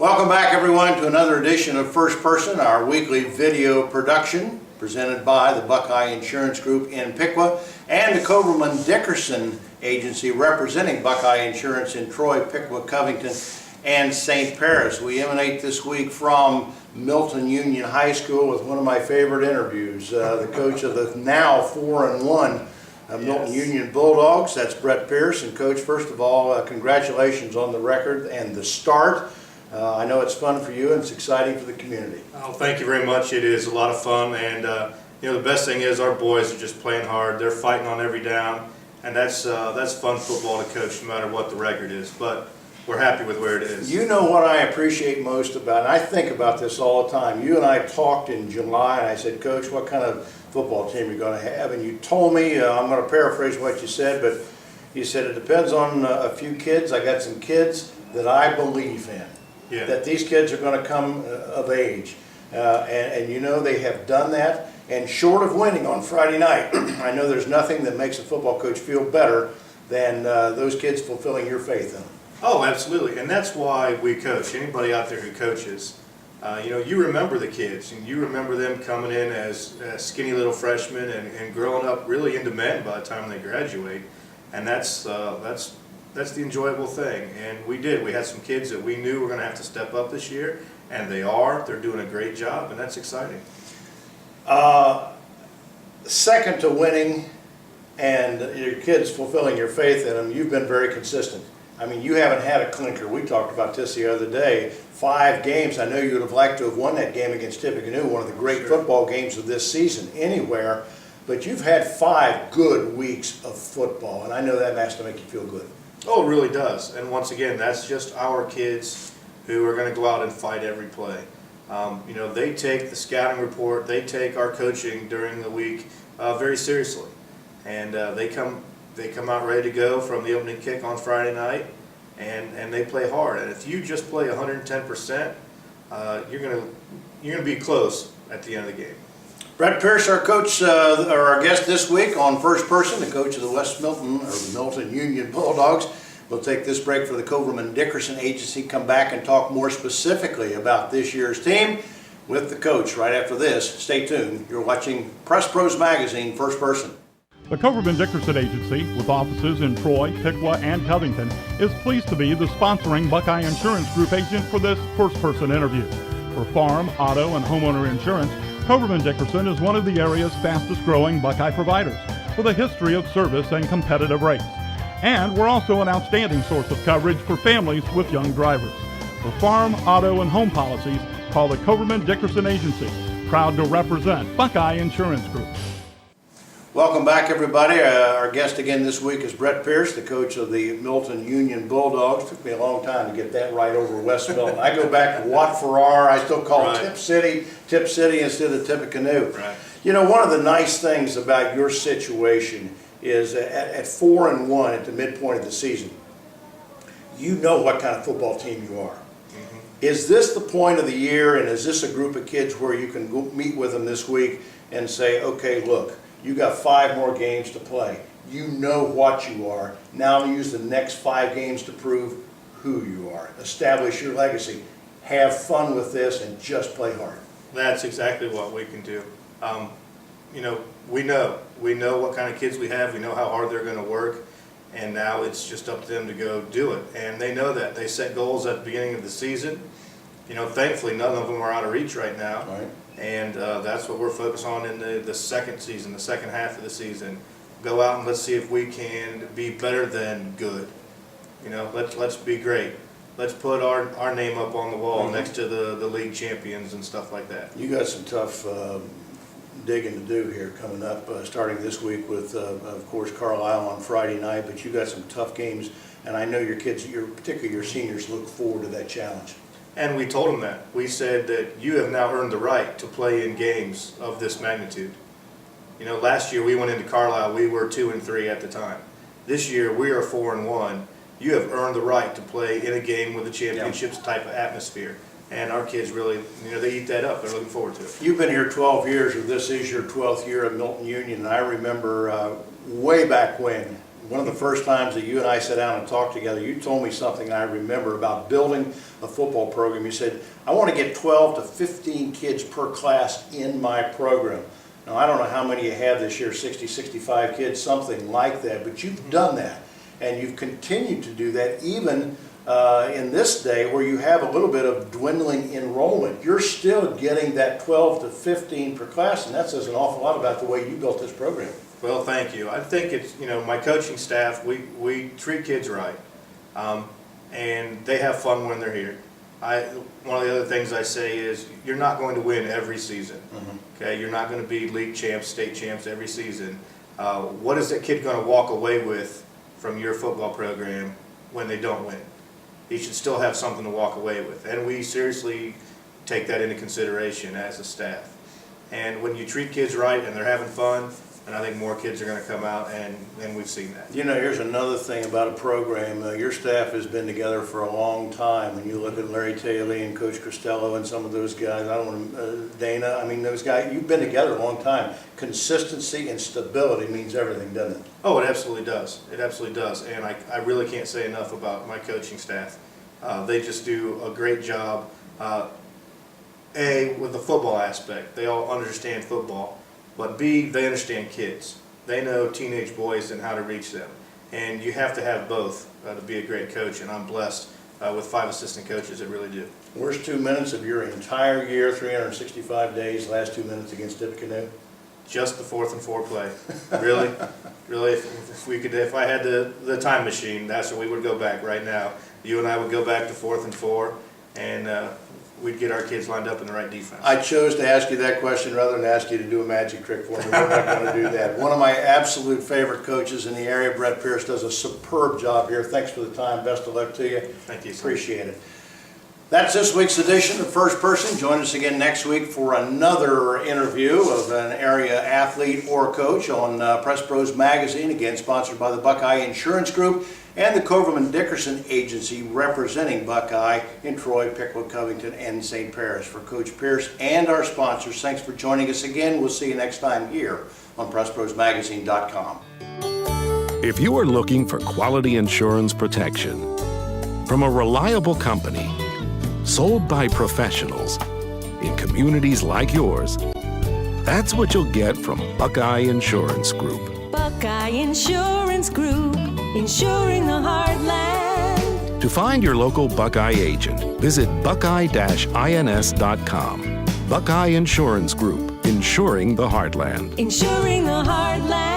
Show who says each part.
Speaker 1: Welcome back, everyone, to another edition of First Person, our weekly video production presented by the Buckeye Insurance Group in Piqua and the Coverman Dickerson Agency representing Buckeye Insurance in Troy, Piqua, Covington, and St. Paris. We emanate this week from Milton Union High School with one of my favorite interviews, the coach of the now 4-1 Milton Union Bulldogs. That's Brett Pearce. And Coach, first of all, congratulations on the record and the start. I know it's fun for you and it's exciting for the community.
Speaker 2: Oh, thank you very much. It is a lot of fun, and you know, the best thing is our boys are just playing hard. They're fighting on every down, and that's fun football to coach no matter what the record is. But we're happy with where it is.
Speaker 1: You know what I appreciate most about, and I think about this all the time. You and I talked in July, and I said, Coach, what kind of football team are you going to have? And you told me, I'm going to paraphrase what you said, but you said it depends on a few kids. I got some kids that I believe in. Yeah. That these kids are going to come of age. And you know they have done that. And short of winning on Friday night, I know there's nothing that makes a football coach feel better than those kids fulfilling your faith in them.
Speaker 2: Oh, absolutely. And that's why we coach. Anybody out there who coaches, you know, you remember the kids. And you remember them coming in as skinny little freshmen and growing up really into men by the time they graduate. And that's the enjoyable thing, and we did. We had some kids that we knew were going to have to step up this year, and they are. They're doing a great job, and that's exciting.
Speaker 1: Second to winning and your kids fulfilling your faith in them, you've been very consistent. I mean, you haven't had a clinker. We talked about this the other day. 5 games. I know you would have liked to have won that game against Tippecanoe, one of the great football games of this season anywhere, but you've had 5 good weeks of football, and I know that has to make you feel good.
Speaker 2: Oh, it really does. And once again, that's just our kids who are going to go out and fight every play. You know, they take the scouting report, they take our coaching during the week very seriously. And they come out ready to go from the opening kick on Friday night, and they play hard. And if you just play 110%, you're going to be close at the end of the game.
Speaker 1: Brett Pearce, our coach, or our guest this week on First Person, the coach of the West Milton, or the Milton Union Bulldogs. We'll take this break for the Coverman Dickerson Agency, come back and talk more specifically about this year's team with the coach right after this. Stay tuned. You're watching PressProsMagazine, First Person.
Speaker 3: The Coverman Dickerson Agency, with offices in Troy, Piqua, and Covington, is pleased to be the sponsoring Buckeye Insurance Group agent for this First Person interview. For farm, auto, and homeowner insurance, Coverman Dickerson is one of the area's fastest growing Buckeye providers with a history of service and competitive rates. And we're also an outstanding source of coverage for families with young drivers. For farm, auto, and home policies, call the Coverman Dickerson Agency, proud to represent Buckeye Insurance Group.
Speaker 1: Welcome back, everybody. Our guest again this week is Brett Pearce, the coach of the Milton Union Bulldogs. Took me a long time to get that right over West Milton. I go back to Wat Farrar. I still call it Tip City instead of Tippecanoe. Right. You know, one of the nice things about your situation is at 4-1 at the midpoint of the season, you know what kind of football team you are. Mm-hmm. Is this the point of the year, and is this a group of kids where you can go meet with them this week and say, okay, look, you got 5 more games to play. You know what you are. Now use the next 5 games to prove who you are. Establish your legacy. Have fun with this and just play hard.
Speaker 2: That's exactly what we can do. You know, we know what kind of kids we have. We know how hard they're going to work. And now it's just up to them to go do it. And they know that. They set goals at the beginning of the season. You know, thankfully none of them are out of reach right now. Right. And that's what we're focused on in the second season, the second half of the season. Go out and let's see if we can be better than good. You know, let's be great. Let's put our name up on the wall next to the league champions and stuff like that.
Speaker 1: You got some tough digging to do here coming up, starting this week with, of course, Carlisle on Friday night. But you got some tough games, and I know your kids, particularly your seniors, look forward to that challenge.
Speaker 2: And we told them that. We said that you have now earned the right to play in games of this magnitude. You know, last year we went into Carlisle, we were 2-3 at the time. This year we are 4-1. You have earned the right to play in a game with a championships type of atmosphere. And our kids really, you know, they eat that up. They're looking forward to it.
Speaker 1: You've been here 12 years, or this is your 12th year at Milton Union, and I remember way back when one of the first times that you and I sat down and talked together, you told me something I remember about building a football program. You said, I want to get 12 to 15 kids per class in my program. Now, I don't know how many you have this year, 60, 65 kids, something like that, but you've done that. And you've continued to do that even in this day where you have a little bit of dwindling enrollment. You're still getting that 12 to 15 per class, and that says an awful lot about the way you built this program.
Speaker 2: Well, thank you. I think it's, my coaching staff, we treat kids right, and they have fun when they're here. One of the other things I say is you're not going to win every season. Okay, you're not going to be league champs, state champs every season. What is that kid going to walk away with from your football program when they don't win? He should still have something to walk away with, and we seriously take that into consideration as a staff. And when you treat kids right and they're having fun, and I think more kids are going to come out, and we've seen that.
Speaker 1: Here's another thing about a program. Your staff has been together for a long time. When you look at Larry Taylor and Coach Costello and some of those guys, I don't want to, Dana, those guys, you've been together a long time. Consistency and stability means everything, doesn't it?
Speaker 2: Oh, it absolutely does. It absolutely does. And I really can't say enough about my coaching staff. They just do a great job. A, with the football aspect, they all understand football. But B, they understand kids. They know teenage boys and how to reach them. And you have to have both to be a great coach, and I'm blessed with 5 assistant coaches that really do.
Speaker 1: Worst 2 minutes of your entire year, 365 days, last 2 minutes against Tippecanoe?
Speaker 2: Just the 4th and 4 play. Really? Really, if I had the time machine, that's where we would go back right now. You and I would go back to 4th and 4, and we'd get our kids lined up in the right defense.
Speaker 1: I chose to ask you that question rather than ask you to do a magic trick for me. We're not going to do that. One of my absolute favorite coaches in the area, Brett Pearce, does a superb job here. Thanks for the time. Best of luck to you.
Speaker 2: Thank you, sir.
Speaker 1: Appreciate it. That's this week's edition of First Person. Join us again next week for another interview of an area athlete or coach on Press Pros Magazine, again sponsored by the Buckeye Insurance Group and the Coverman Dickerson Agency, representing Buckeye in Troy, Pickwick, Covington, and St. Paris. For Coach Pearce and our sponsors, thanks for joining us again. We'll see you next time here on PressProsMagazine.com.
Speaker 4: If you are looking for quality insurance protection from a reliable company, sold by professionals in communities like yours, that's what you'll get from Buckeye Insurance Group.
Speaker 5: Buckeye Insurance Group, insuring the heartland.
Speaker 4: To find your local Buckeye agent, visit buckeye-ins.com. Buckeye Insurance Group, insuring the heartland.
Speaker 5: Insuring the heartland.